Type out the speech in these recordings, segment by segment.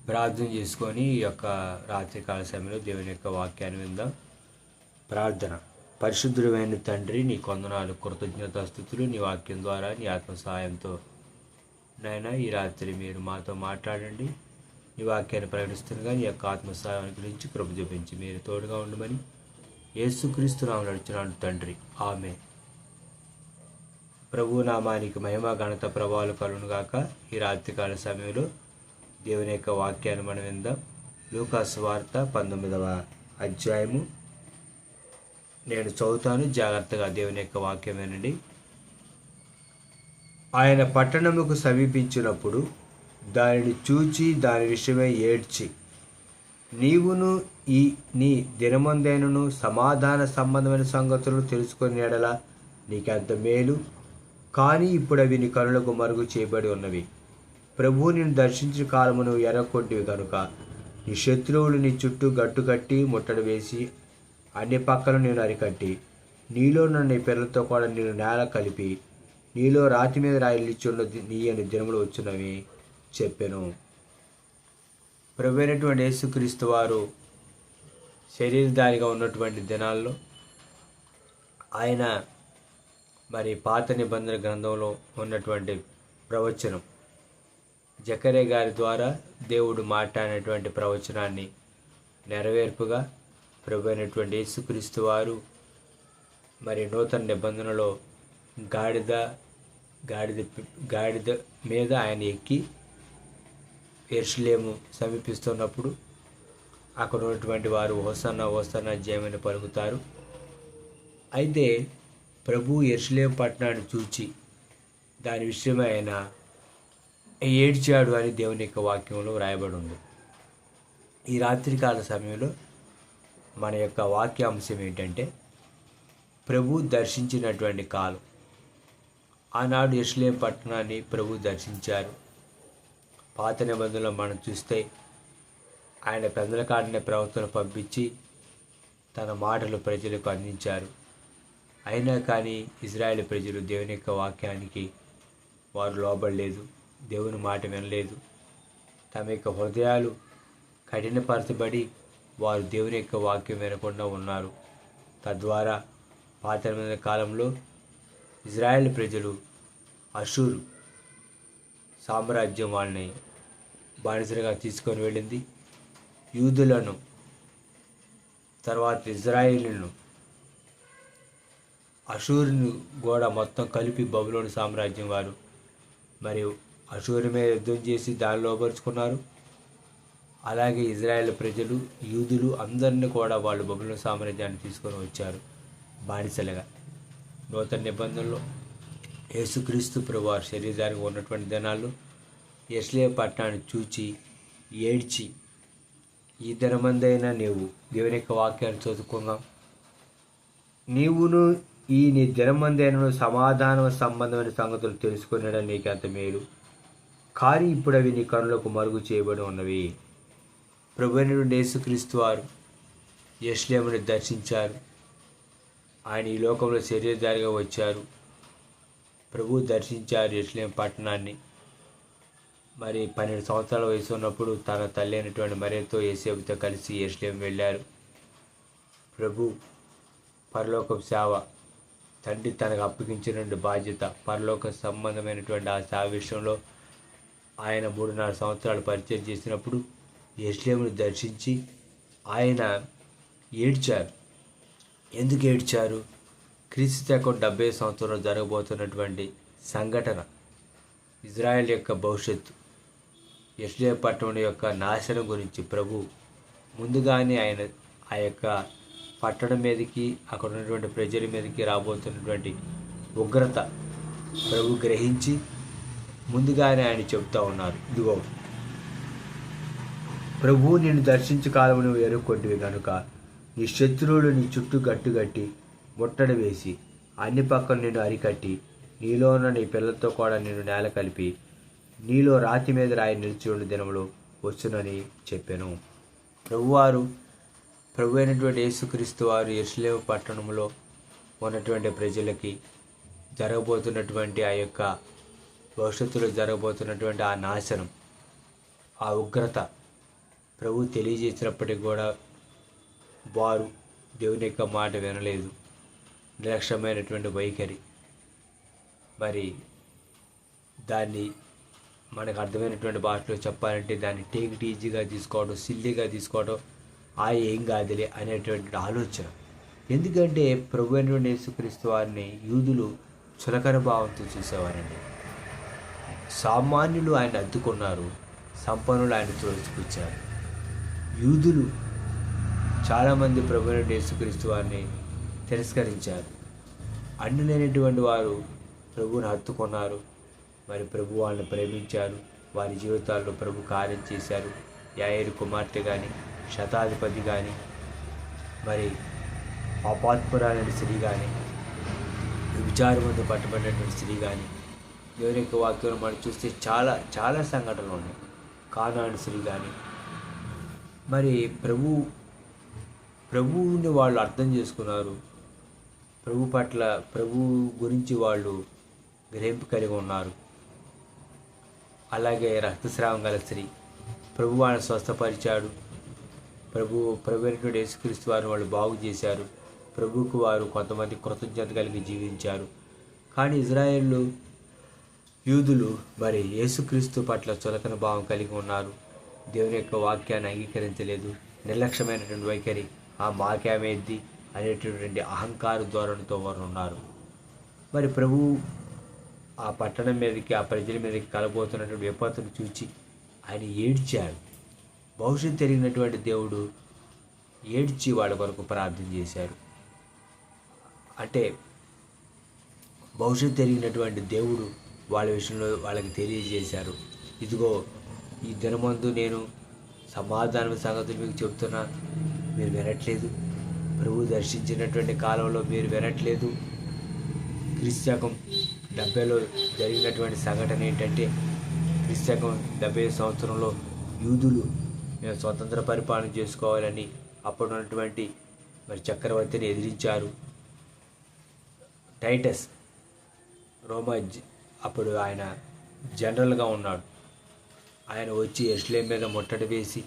ప్రార్థన చేసుకొని ఈ యొక్క రాత్రికాల సమయంలో దేవుని యొక్క వాక్యాన్ని విందాం. ప్రార్థన. పరిశుద్ధుడైన తండ్రి, నీ కొందనాలు, కృతజ్ఞతాస్తుతులు. నీ వాక్యం ద్వారా నీ ఆత్మ సహాయంతో నాయన ఈ రాత్రి మీరు మాతో మాట్లాడండి. నీ వాక్యాన్ని ప్రకటిస్తుండగా నీ యొక్క ఆత్మ సహాయాన్ని గురించి కృప చూపించి మీరు తోడుగా ఉండమని యేసుక్రీస్తు నామములో అడుగుచున్నాను తండ్రి, ఆమేన్. ప్రభు నామానికి మహిమ ఘనత ప్రభావాలు కలుగునుగాక. ఈ రాత్రికాల సమయంలో దేవుని యొక్క వాక్యాన్ని మనం విందాం. లూకాసు వార్త 19వ అధ్యాయము నేను చదువుతాను, జాగ్రత్తగా దేవుని యొక్క వాక్యం వినండి. ఆయన పట్టణముకు సమీపించినప్పుడు దానిని చూచి దాని విషయమై ఏడ్చి, నీవును నీ దినమందైనను సమాధాన సంబంధమైన సంగతులను తెలుసుకుని ఎడల నీకెంత మేలు, కానీ ఇప్పుడు అవి నీ కనులకు మరుగు చేయబడి ఉన్నవి. ప్రభువు నిన్ను దర్శించిన కాలమును ఎర్రకొట్టివి కనుక నీ శత్రువులు నీ చుట్టూ గట్టుకట్టి ముట్టడి వేసి అన్ని పక్కన నేను అరికట్టి నీలో నీ పిల్లలతో కూడా నేను నేల కలిపి నీలో రాతి మీద రాయిల్లిచున్న నీయని దినములు వచ్చినవి చెప్పాను. ప్రభు అయినటువంటి యేసుక్రీస్తు వారు శరీరధారిగా ఉన్నటువంటి దినాల్లో ఆయన మరి పాత నిబంధన గ్రంథంలో ఉన్నటువంటి ప్రవచనం జకర్యా గారి ద్వారా దేవుడు మాట్లాడినటువంటి ప్రవచనాన్ని నెరవేర్పుగా ప్రభు అయినటువంటి యేసుక్రీస్తు వారు మరి నూతన నిబంధనలో గాడిద మీద ఆయన ఎక్కి యెరూషలేము సమీపిస్తున్నప్పుడు అక్కడ ఉన్నటువంటి వారు హోసన్నా హోసన్నా జయమని పలుకుతారు. అయితే ప్రభు యెరూషలేము పట్టణాన్ని చూచి దాని విషయమై ఆయన ఏడ్చాడు అని దేవుని యొక్క వాక్యంలో వ్రాయబడి ఉంది. ఈ రాత్రికాల సమయంలో మన యొక్క వాక్యాంశం ఏంటంటే ప్రభు దర్శించినటువంటి కాలం. ఆనాడు యెరూషలేము పట్టణాన్ని ప్రభు దర్శించారు. పాత నిబంధనలో మనం చూస్తే ఆయన పెద్దల కాడిన ప్రవక్తను పంపించి తన మాటలు ప్రజలకు అందించారు. అయినా కానీ ఇజ్రాయేల్ ప్రజలు దేవుని యొక్క వాక్యానికి వారు లోబడలేదు, దేవుని మాట వినలేదు. తమ యొక్క హృదయాలు కఠినపరచబడి వారు దేవుని యొక్క వాక్యం వినకుండా ఉన్నారు. తద్వారా పాత నిబంధన కాలంలో ఇజ్రాయేల్ ప్రజలు అషూరు సామ్రాజ్యం వాళ్ళని బానిసలుగా తీసుకొని వెళ్ళింది. యూదులను తర్వాత ఇజ్రాయేలును అషూరును కూడా మొత్తం కలిపి బబులోను సామ్రాజ్యం వారు మరియు అషూరు మీద యుద్ధం చేసి దాన్ని లోపరుచుకున్నారు. అలాగే ఇజ్రాయేల్ ప్రజలు యూదులు అందరినీ కూడా వాళ్ళు బబులోను సామ్రాజ్యాన్ని తీసుకొని వచ్చారు బానిసలుగా. నూతన నిబంధనలో యేసుక్రీస్తు ప్రభువారు శరీరానికి ఉన్నటువంటి దినాల్లో యెరూషలేము పట్టణాన్ని చూచి ఏడ్చి, ఈ దినమందైనా నీవు దేవుని యొక్క వాక్యాన్ని చదువుకుందాం. నీవును నీ దినమందైనను సమాధాన సంబంధమైన సంగతులు తెలుసుకునేడం నీకెంత మేలు, కానీ ఇప్పుడు అవి నీ కనులకు మరుగు చేయబడి ఉన్నవి. ప్రభు అయినటువంటి యేసుక్రీస్తు వారు యెరూషలేమును దర్శించారు. ఆయన ఈ లోకంలో శరీరధారిగా వచ్చారు. ప్రభు దర్శించారు యెరూషలేము పట్టణాన్ని. మరి 12 సంవత్సరాల వయసు ఉన్నప్పుడు తన తల్లి అయినటువంటి మరియతో యేసేపుతో కలిసి యెరూషలేము వెళ్ళారు. ప్రభు పరలోక సేవ, తండ్రి తనకు అప్పగించినటువంటి బాధ్యత, పరలోక సంబంధమైనటువంటి ఆ సేవ విషయంలో ఆయన 3.5 సంవత్సరాలు పరిచయం చేసినప్పుడు యెరూషలేమును దర్శించి ఆయన ఏడ్చారు. ఎందుకు ఏడ్చారు? క్రీస్తు శకం 70 సంవత్సరంలో జరగబోతున్నటువంటి సంఘటన, ఇజ్రాయెల్ యొక్క భవిష్యత్తు, యెరూషలేము పట్టణం యొక్క నాశనం గురించి ప్రభు ముందుగానే ఆయన ఆ యొక్క పట్టణం మీదకి అక్కడ ఉన్నటువంటి ప్రజల మీదకి రాబోతున్నటువంటి ఉగ్రత ప్రభు గ్రహించి ముందుగానే ఆయన చెబుతూ ఉన్నారు. ఇదిగో ప్రభు నిన్ను దర్శించు కాలము నువ్వు ఎరుకొంటివి కనుక నీ శత్రువులు నీ చుట్టూ గట్టుగట్టి ముట్టడి వేసి అన్ని పక్కన నిన్ను అరికట్టి నీలో ఉన్న నీ పిల్లలతో కూడా నిన్ను నేల కలిపి నీలో రాతి మీద రాయి నిలిచి ఉన్న దినములు వచ్చునని చెప్పాను. ప్రభు అయినటువంటి యేసుక్రీస్తు వారు యెరూషలేము పట్టణంలో ఉన్నటువంటి ప్రజలకి జరగబోతున్నటువంటి ఆ యొక్క భవిష్యత్తులో జరగబోతున్నటువంటి ఆ నాశనం, ఆ ఉగ్రత ప్రభు తెలియజేసినప్పటికీ కూడా వారు దేవుని యొక్క మాట వినలేదు. నిర్లక్ష్యమైనటువంటి వైఖరి. మరి దాన్ని మనకు అర్థమైనటువంటి భాషలో చెప్పాలంటే దాన్ని టేక్ ఇట్ ఈజీగా తీసుకోవడం, సిల్లీగా తీసుకోవడం, ఏం కాదులే అనేటువంటి ఆలోచన. ఎందుకంటే ప్రభు అయినటువంటి యేసుక్రీస్తు వారిని యూదులు చులకన భావంతో చూసేవారండి. సామాన్యులు ఆయన అద్దుకున్నారు, సంపన్నులు ఆయన తోసిపుచ్చారు. యూదులు చాలామంది ప్రభు అయినటువంటి యేసుక్రీస్తు వారిని తిరస్కరించారు. అన్యులైనటువంటి వారు ప్రభువుని హత్తుకున్నారు. మరి ప్రభు వాళ్ళని ప్రేమించారు. వారి జీవితాల్లో ప్రభు కార్యం చేశారు. యాయేరు కుమార్తె కానీ, శతాధిపతి కానీ, మరి పాపాత్మురాలైన స్త్రీ కానీ, విచారమందు పట్టబడినటువంటి స్త్రీ కానీ, దేవుని యొక్క వాక్యంలో మనం చూస్తే చాలా చాలా సంఘటనలు ఉన్నాయి. కానాను స్త్రీ కానీ, మరి ప్రభువుని వాళ్ళు అర్థం చేసుకున్నారు. ప్రభు గురించి వాళ్ళు గ్రహింపు కలిగి ఉన్నారు. అలాగే రక్తస్రావం గల స్త్రీ ప్రభు వాళ్ళని స్వస్థపరిచాడు. ప్రభు అయినటువంటి యేసుక్రీస్తు వారిని వాళ్ళు బాగు చేశారు. ప్రభువుకు వారు కొంతమంది కృతజ్ఞత కలిగి జీవించారు. కానీ ఇజ్రాయేలు యూదులు మరి యేసుక్రీస్తు పట్ల చులకన భావం కలిగి ఉన్నారు. దేవుని యొక్క వాక్యాన్ని అంగీకరించలేదు. నిర్లక్ష్యమైనటువంటి వైఖరి, మాకేమేద్ది అనేటటువంటి అహంకార ధోరణితో వారు ఉన్నారు. మరి ప్రభు ఆ పట్టణం మీదకి, ఆ ప్రజల మీదకి కలబోతున్నటువంటి విపత్తును చూచి ఆయన ఏడ్చాడు. భవిష్యత్తు తెలిగినటువంటి దేవుడు ఏడ్చి వాళ్ళ కొరకు ప్రార్థన చేశారు. అంటే భవిష్యత్తు తెలిగినటువంటి దేవుడు వాళ్ళ విషయంలో వాళ్ళకి తెలియజేశారు. ఇదిగో ఈ దినమందు నేను సమాధానం సంగతులు మీకు చెప్తున్నా, మీరు వినట్లేదు. ప్రభు దర్శించినటువంటి కాలంలో మీరు వినట్లేదు. క్రీస్తు 70లో జరిగినటువంటి సంఘటన ఏంటంటే, క్రీస్తు 70 సంవత్సరంలో యూదులు మేము స్వతంత్ర పరిపాలన చేసుకోవాలని అప్పుడున్నటువంటి మరి చక్రవర్తిని ఎదిరించారు. టైటస్ రోమా అప్పుడు ఆయన జనరల్గా ఉన్నాడు. ఆయన వచ్చి యెరూషలేము మీద ముట్టడి వేసి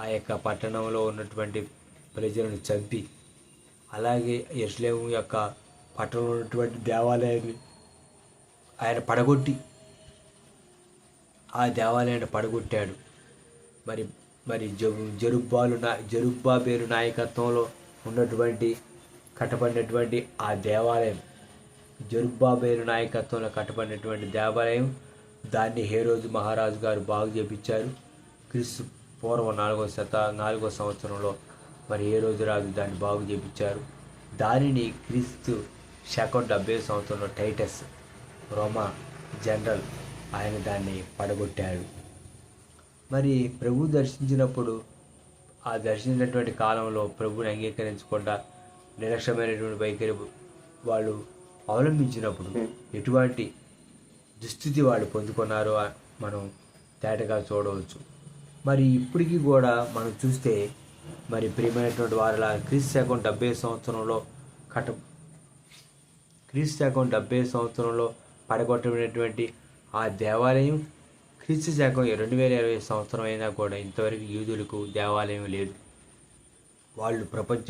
ఆ యొక్క పట్టణంలో ఉన్నటువంటి ప్రజలను చంపి, అలాగే యెరూషలేము యొక్క పట్టణంలో ఉన్నటువంటి దేవాలయాన్ని ఆయన పడగొట్టి ఆ దేవాలయాన్ని పడగొట్టాడు. మరి జరుబ్బాబేలు నాయకత్వంలో ఉన్నటువంటి కట్టబడినటువంటి ఆ దేవాలయం, జరుబ్బాబేలు నాయకత్వంలో కట్టబడినటువంటి దేవాలయం, దాన్ని హేరోదు మహారాజు గారు బాగు చేపించారు. క్రీస్తు పూర్వం 4వ సంవత్సరంలో మరి హేరోదు రాజు దాన్ని బాగు చేపించారు. దానిని క్రీస్తు 70 సంవత్సరంలో టైటస్ రోమా జనరల్ ఆయన దాన్ని పడగొట్టాడు. మరి ప్రభు దర్శించినప్పుడు ఆ దర్శించినటువంటి కాలంలో ప్రభుని అంగీకరించకుండా నిర్లక్ష్యమైనటువంటి వైఖరి వాళ్ళు అవలంబించినప్పుడు ఎటువంటి దుస్థితి వాళ్ళు పొందుకున్నారో మనం తేటగా చూడవచ్చు. మరి ఇప్పటికీ కూడా మనం చూస్తే మరి ప్రియమైనటువంటి వారిలా క్రీస్తు 70 సంవత్సరంలో క్రీస్తు 70 సంవత్సరంలో పడగొట్టబడినటువంటి ఆ దేవాలయం క్రీస్తు 2020 సంవత్సరం అయినా కూడా ఇంతవరకు యూదులకు దేవాలయం లేదు. వాళ్ళు ప్రపంచ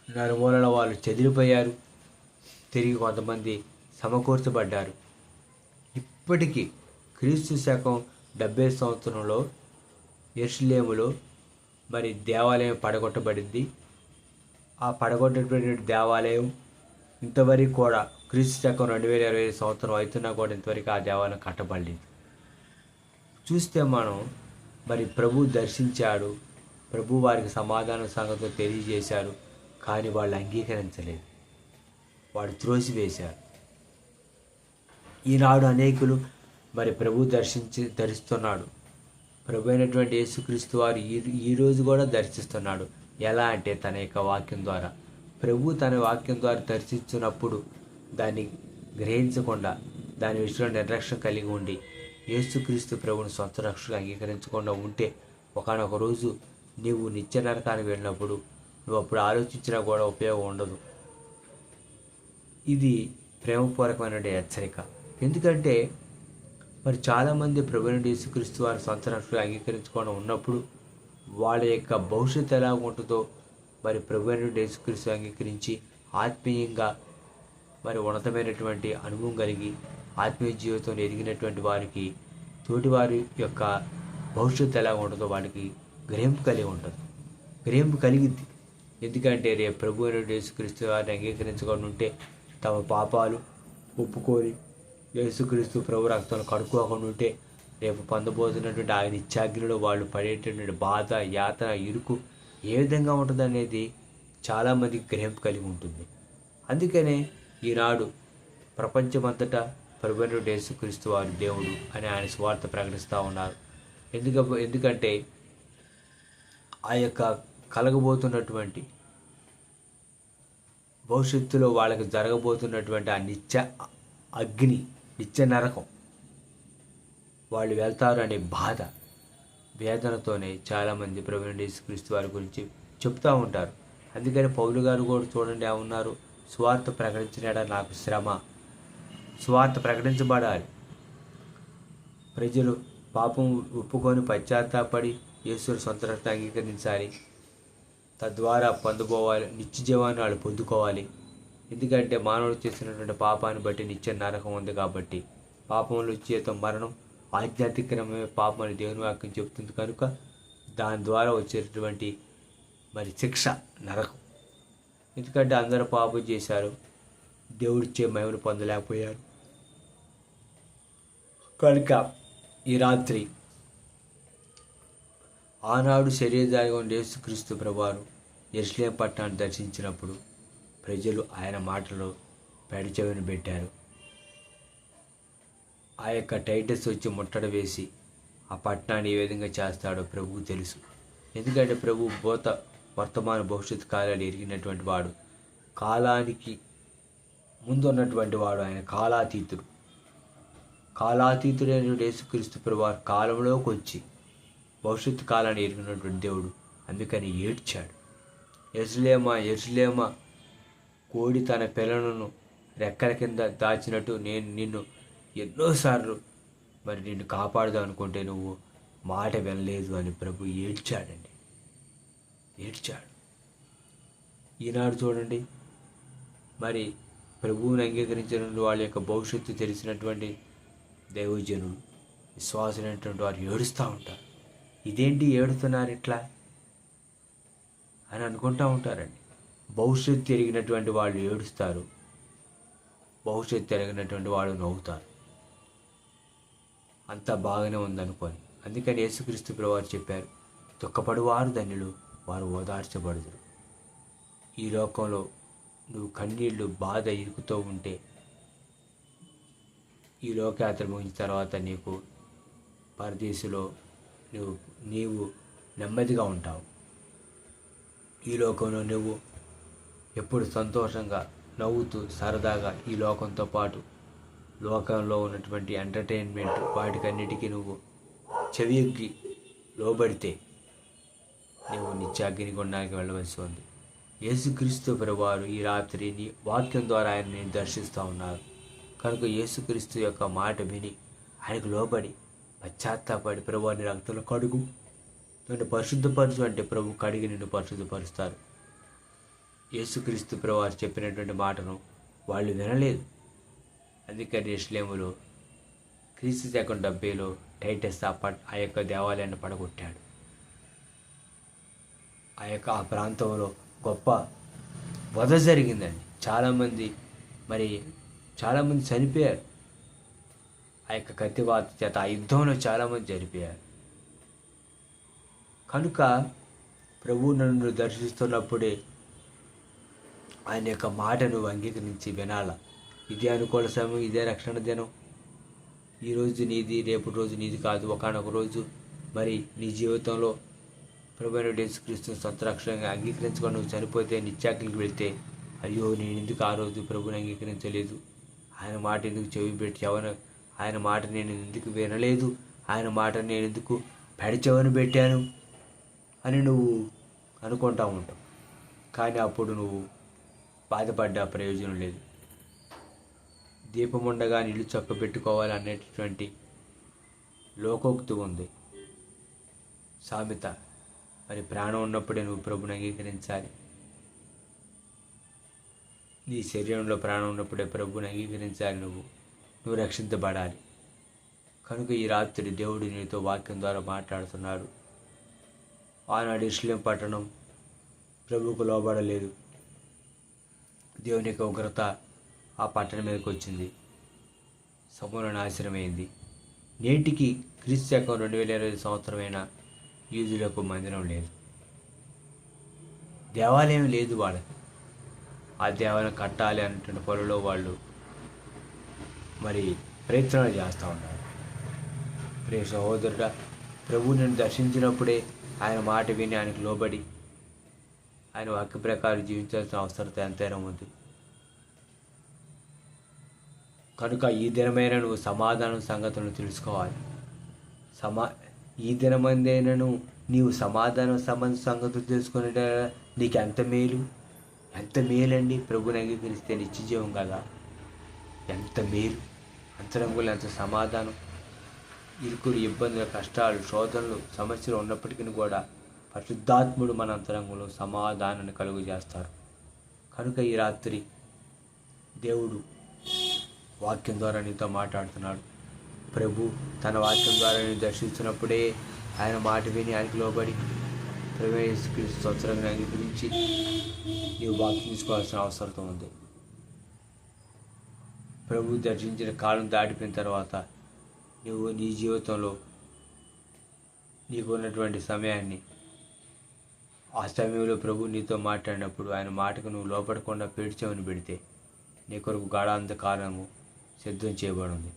నలుమూలల వాళ్ళు చెదిరిపోయారు. తిరిగి కొంతమంది సమకూర్చబడ్డారు. ఇప్పటికీ క్రీస్తు 70 సంవత్సరంలో యెరూషలేములో మరి దేవాలయం పడగొట్టబడింది. ఆ పడగొట్టబడిన దేవాలయం ఇంతవరకు కూడా క్రీస్తు 2020 సంవత్సరం అవుతున్నా కూడా ఇంతవరకు ఆ దేవాలయం కట్టబడలేదు. చూస్తే మనం మరి ప్రభు దర్శించాడు, ప్రభు వారికి సమాధాన సంగతితో తెలియజేశారు. కానీ వాళ్ళు అంగీకరించలేదు, వాడు త్రోసివేశారు. ఈనాడు అనేకులు మరి ప్రభు ధరిస్తున్నాడు. ప్రభు అయినటువంటి యేసుక్రీస్తు వారు ఈరోజు కూడా దర్శిస్తున్నాడు. ఎలా అంటే తన యొక్క వాక్యం ద్వారా. ప్రభు తన వాక్యం ద్వారా దర్శించినప్పుడు దాన్ని గ్రహించకుండా దాని విషయంలో నిర్లక్ష్యం కలిగి ఉండి యేసుక్రీస్తు ప్రభుని సొంత రక్షగా అంగీకరించకుండా ఉంటే ఒకానొక రోజు నీవు నిత్య నరకానికి వెళ్ళినప్పుడు నువ్వు అప్పుడు ఆలోచించినా కూడా ఉపయోగం ఉండదు. ఇది ప్రేమపూర్వకమైన హెచ్చరిక. ఎందుకంటే మరి చాలామంది ప్రభువుని యేసుక్రీస్తు వారి సొంత రక్షగా అంగీకరించకుండా ఉన్నప్పుడు వాళ్ళ యొక్క భవిష్యత్తు ఎలా ఉంటుందో మరి ప్రభు అయిన యేసుక్రీస్తు అంగీకరించి ఆత్మీయంగా మరి ఉన్నతమైనటువంటి అనుభవం కలిగి ఆత్మీయ జీవితం ఎదిగినటువంటి వారికి తోటివారి యొక్క భవిష్యత్తు ఎలా ఉంటుందో వారికి గ్రహింపు కలిగి ఉంటుంది, గ్రహింపు కలిగింది. ఎందుకంటే రేపు ప్రభు అయిన యేసుక్రీస్తు వారిని అంగీకరించకుండా ఉంటే తమ పాపాలు ఒప్పుకొని యేసుక్రీస్తు ప్రభు రక్తం కడుక్కోకుండా ఉంటే రేపు పొందబోతున్నటువంటి ఆయన ఇచ్చాగ్నిలో వాళ్ళు పడేటటువంటి బాధ, యాతన, ఇరుకు ఏ విధంగా ఉంటుంది అనేది చాలామందికి గ్రహింపు కలిగి ఉంటుంది. అందుకనే ఈనాడు ప్రపంచమంతటా ప్రభు అయిన యేసుక్రీస్తు వారి దేవుడు అని ఆయన స్వార్థ ప్రకటిస్తూ ఉన్నారు. ఎందుకంటే ఆ యొక్క కలగబోతున్నటువంటి భవిష్యత్తులో వాళ్ళకి జరగబోతున్నటువంటి ఆ నిత్య అగ్ని, నిత్య నరకం వాళ్ళు వెళ్తారు అనే బాధ, వేదనతోనే చాలామంది ప్రభు అయిన యేసుక్రీస్తు వారి గురించి చెప్తూ ఉంటారు. అందుకని పౌలు గారు కూడా చూడండి ఏమన్నారు, స్వార్థ ప్రకటించినాడా నాకు శ్రమ, స్వార్థ ప్రకటించబడాలి. ప్రజలు పాపం ఒప్పుకొని పశ్చాత్తాపడి యేసుని సొంత రక్తం అంగీకరించాలి, తద్వారా పొందబోవాలి నిత్య జీవాన్ని వాళ్ళు పొందుకోవాలి. ఎందుకంటే మానవుడు చేసినటువంటి పాపాన్ని బట్టి నిత్య నరకం ఉంది కాబట్టి పాపంలో జీతం మరణం, ఆధ్యాత్మికమే పాపం అని దేవుని వాక్యం చెబుతుంది కనుక దాని ద్వారా వచ్చేటటువంటి మరి శిక్ష నరకం. ఎందుకంటే అందరూ పాపం చేశారు, దేవుడిచ్చే మహిమను పొందలేకపోయారు. కనుక ఈ రాత్రి ఆనాడు శరీరధారిగా ఉండే యేసుక్రీస్తు ప్రభువారు యెరూషలేము పట్టణాన్ని దర్శించినప్పుడు ప్రజలు ఆయన మాటలో పెడచెవిన పెట్టారు. ఆ యొక్క టైటస్ వచ్చి ముట్టడి వేసి ఆ పట్టణాన్ని ఏ విధంగా చేస్తాడో ప్రభువుకు తెలుసు. ఎందుకంటే ప్రభు భూత వర్తమాన భవిష్యత్తు కాలాలు ఎరిగినటువంటి వాడు, కాలానికి ముందు ఉన్నటువంటి వాడు, ఆయన కాలాతీతుడు. కాలాతీతుడైన యేసుక్రీస్తు ప్రభువారు కాలంలోకి వచ్చి భవిష్యత్తు కాలాన్ని ఎరిగినటువంటి దేవుడు. అందుకని ఏడ్చాడు, యెరూషలేమా యెరూషలేమా, కోడి తన పిల్లలను రెక్కల కింద దాచినట్టు నేను నిన్ను ఎన్నోసార్లు మరి నిన్ను కాపాడుదాం అనుకుంటే నువ్వు మాట వినలేదు అని ప్రభు ఏడ్చాడండి, ఏడ్చాడు. ఈనాడు చూడండి మరి ప్రభువుని అంగీకరించిన వాళ్ళ యొక్క భవిష్యత్తు తెలిసినటువంటి దైవజనులు, విశ్వాసులైనటువంటి వారు ఏడుస్తూ ఉంటారు. ఇదేంటి ఏడుతున్నారు ఇట్లా అని అనుకుంటూ ఉంటారండి. భవిష్యత్తు తిరిగినటువంటి వాళ్ళు ఏడుస్తారు, భవిష్యత్తు తిరిగినటువంటి వాళ్ళు నవ్వుతారు. అంతా బాగానే ఉందనుకొని. అందుకని యేసుక్రీస్తు ప్రభువారు చెప్పారు, దుఃఖపడువారు ధన్యులు, వారు ఓదార్చబడుదురు. ఈ లోకంలో నువ్వు కన్నీళ్ళు బాధ ఇరుకుతూ ఉంటే ఈ లోకయాత్ర ముగిసిన తర్వాత నీకు పరదేశంలో నీవు నెమ్మదిగా ఉంటావు. ఈ లోకంలో నువ్వు ఎప్పుడు సంతోషంగా నవ్వుతూ సరదాగా ఈ లోకంతో పాటు లోకంలో ఉన్నటువంటి ఎంటర్టైన్మెంట్ వాటికన్నిటికీ నువ్వు చెవియొగ్గి లోబడితే నువ్వు నిత్యాగ్ని గుండానికి వెళ్ళవలసి ఉంది. యేసుక్రీస్తు ప్రభువారు ఈ రాత్రి నీ వాక్యం ద్వారా ఆయన్ని దర్శిస్తూ ఉన్నారు కనుక యేసుక్రీస్తు యొక్క మాట విని ఆయనకు లోబడి పశ్చాత్తాపడి ప్రభువాని రక్తంలో కడుగు, నిన్ను పరిశుద్ధపరచు అంటే ప్రభు కడిగి నిన్ను పరిశుద్ధపరుస్తారు. యేసుక్రీస్తు ప్రభువారు చెప్పినటువంటి మాటను వాళ్ళు వినలేదు. అందుకని యెరూషలేములో క్రీస్తు శకం 70లో టైటస్ ఆ యొక్క దేవాలయాన్ని పడగొట్టాడు. ఆ ప్రాంతంలో గొప్ప వధ జరిగిందండి. చాలామంది చనిపోయారు. ఆ యొక్క కత్తివాత చేత ఆ యుద్ధంలో చాలామంది చనిపోయారు. కనుక ప్రభువు నన్ను దర్శిస్తున్నప్పుడే ఆయన యొక్క మాటను అంగీకరించి వినాల. ఇదే అనుకూల సమయం, ఇదే రక్షణ దినం. ఈరోజు నీది, రేపు రోజు నీది కాదు. ఒకనొక రోజు మరి నీ జీవితంలో ప్రభువైన యేసుక్రీస్తుని సొంత రక్షణగా అంగీకరించుకొని నువ్వు చనిపోతే నిత్యాగ్నికి వెళ్తే, అయ్యో నేను ఎందుకు ఆ రోజు ప్రభుని అంగీకరించలేదు, ఆయన మాట ఎందుకు చెవి పెట్టి ఆయన మాట నేను ఎందుకు వినలేదు, ఆయన మాట నేను ఎందుకు పెడచెవిన పెట్టాను అని నువ్వు అనుకుంటా ఉంటావు. కానీ అప్పుడు నువ్వు బాధపడ్డా ప్రయోజనం లేదు. దీపం ఉండగా నీళ్ళు చక్కబెట్టుకోవాలి అనేటటువంటి లోకోక్తి ఉంది, సామెత. మరి ప్రాణం ఉన్నప్పుడే నువ్వు ప్రభుని అంగీకరించాలి. నీ శరీరంలో ప్రాణం ఉన్నప్పుడే ప్రభుని అంగీకరించాలి. నువ్వు రక్షించబడాలి. కనుక ఈ రాత్రి దేవుడు నీతో వాక్యం ద్వారా మాట్లాడుతున్నాడు. ఆనాడు యెరూషలేము పట్టణం ప్రభువుకు లోబడలేదు. దేవుని యొక్క ఉగ్రత ఆ పట్టణం మీదకి వచ్చింది, సమూల నాశనమైంది. నేటికి క్రీస్తు శకం 2020 సంవత్సరమైన యూదులకు మందిరం లేదు, దేవాలయం లేదు. వాళ్ళకి ఆ దేవాలయం కట్టాలి అన్నటువంటి పనులో వాళ్ళు మరి ప్రయత్నాలు చేస్తూ ఉన్నారు. ప్రియ సహోదరుడా, ప్రభువు నిన్ను దర్శించినప్పుడే ఆయన మాట విని ఆయనకు లోబడి ఆయన వాక్య ప్రకారం జీవించాల్సిన అవసరత ఎంతైనా ఉంది. కనుక ఈ దినమైన నువ్వు సమాధానం సంగతులను తెలుసుకోవాలి. ఈ దినమందైనను నీవు సమాధానం సంగతులు తెలుసుకునే నీకు ఎంత మేలండి. ప్రభుని అంగీకరిస్తే నిత్యజీవం కదా. ఎంత మేలు, అంతరంగులు ఎంత సమాధానం. ఇరుకులు, ఇబ్బందులు, కష్టాలు, శోధనలు, సమస్యలు ఉన్నప్పటికీ కూడా పరిశుద్ధాత్ముడు మన అంతరంగంలో సమాధానాన్ని కలుగు చేస్తారు. కనుక ఈ రాత్రి దేవుడు వాక్యం ద్వారా నీతో మాట్లాడుతున్నాడు. ప్రభు తన వాక్యం ద్వారా నేను దర్శించినప్పుడే ఆయన మాట విని ఆయనకు లోబడి ప్రవేశించి స్వచ్ఛంగా అంగీకరించి నీవు వాక్యం తీసుకోవాల్సిన అవసరం ఉంది. ప్రభు దర్శించిన కాలం దాటిపోయిన తర్వాత నువ్వు నీ జీవితంలో నీకు ఉన్నటువంటి సమయాన్ని, ఆ సమయంలో ప్రభు నీతో మాట్లాడినప్పుడు ఆయన మాటకు నువ్వు లోపడకుండా పేడ్చామని పెడితే నీ కొరకు గాఢాంధకారము సిద్ధం చేయబడింది.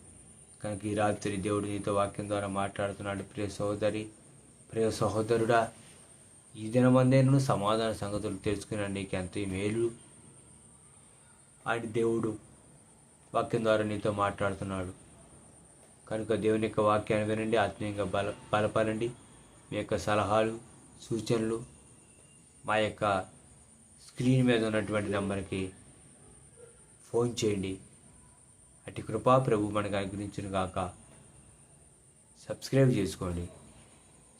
కనుక ఈ రాత్రి దేవుడు నీతో వాక్యం ద్వారా మాట్లాడుతున్నాడు. ప్రియ సహోదరి, ప్రియ సహోదరుడా, ఈ దినమందేను సమాధాన సంగతులు తెలుసుకున్నా నీకు ఎంత మేలు అని దేవుడు వాక్యం ద్వారా నీతో మాట్లాడుతున్నాడు. కనుక దేవుని యొక్క వాక్యాన్ని వినండి, ఆత్మీయంగా బలపడండి. మీ యొక్క సలహాలు, సూచనలు మా యొక్క స్క్రీన్ మీద ఉన్నటువంటి నెంబర్కి ఫోన్ చేయండి. అటు కృపా ప్రభు మనకు అనుగ్రహించును గాక. సబ్స్క్రైబ్ చేసుకోండి.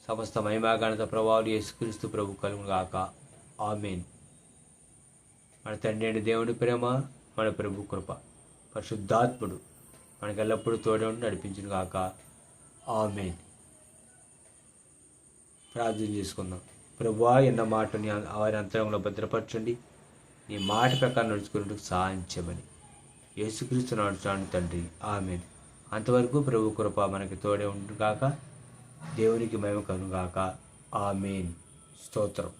సమస్త మహిమాగణత ప్రభావాలు యేసుక్రీస్తు ప్రభు కలుగును గాక. ఆమేన్. మన తండ్రి అయిన దేవుని ప్రేమ, మన ప్రభు కృప, పరిశుద్ధాత్ముడు మనకు ఎల్లప్పుడూ తోడే ఉండి నడిపించును గాక. ఆమేన్. ప్రార్థన చేసుకుందాం. ప్రభువా, ఎన్న మాటని వారి అంతరంగంలో భద్రపరచండి. నీ మాట ప్రకారం నడుచుకునేందుకు సహాయం చేయమని యేసుక్రీస్తు నడుచున్నాను తండ్రి. ఆమేన్. అంతవరకు ప్రభు కృప మనకి తోడే ఉండు గాక. దేవునికి మహిమ కలుగును గాక. ఆమేన్. స్తోత్రం.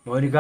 మౌనిక.